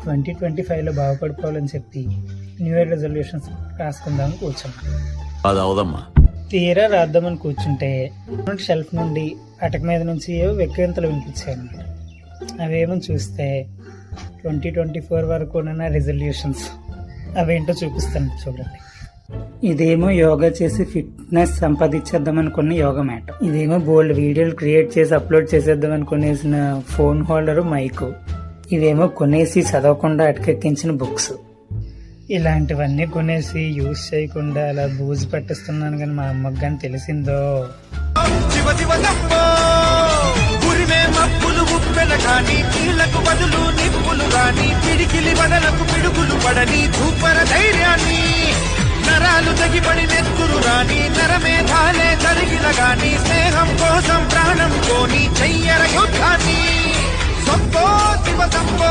2025లో బాగుపడిపోవాలని చెప్పి new year resolutions రాసుకుందామని కూర్చున్నా. తీరా రాద్దామని కూర్చుంటే షెల్ఫ్ నుండి అటక మీద నుంచి వెక్కిరింతలు వినిపించాయి అన్నమాట. అవేమో చూస్తే 2024 వరకు ఉన్న రెజల్యూషన్స్ అవేంటో చూపిస్తాను చూడండి. ఇదేమో యోగా చేసి ఫిట్నెస్ సంపాదించేద్దాం అనుకున్న యోగా మ్యాట్. ఇదేమో బోల్డ్ వీడియోలు క్రియేట్ చేసి అప్లోడ్ చేసేద్దాం అనుకునేసిన ఫోన్ హోల్డరు, మైకు. ఇవేమో కొనేసి చదవకుండా అటకెక్కించిన బుక్స్. ఇలాంటివన్నీ కొనేసి యూజ్ చేయకుండా అలా బూజు పట్టిస్తున్నాను. కానీ మా అమ్మకి కానీ తెలిసిందో నరాలు తగిపడి నెత్తురు రాని నరమేధాలే తరిగిన గాని స్నేహం కోసం ప్రాణం కోని చెయ్యర యుద్ధాన్ని. సంపో శివ సంపో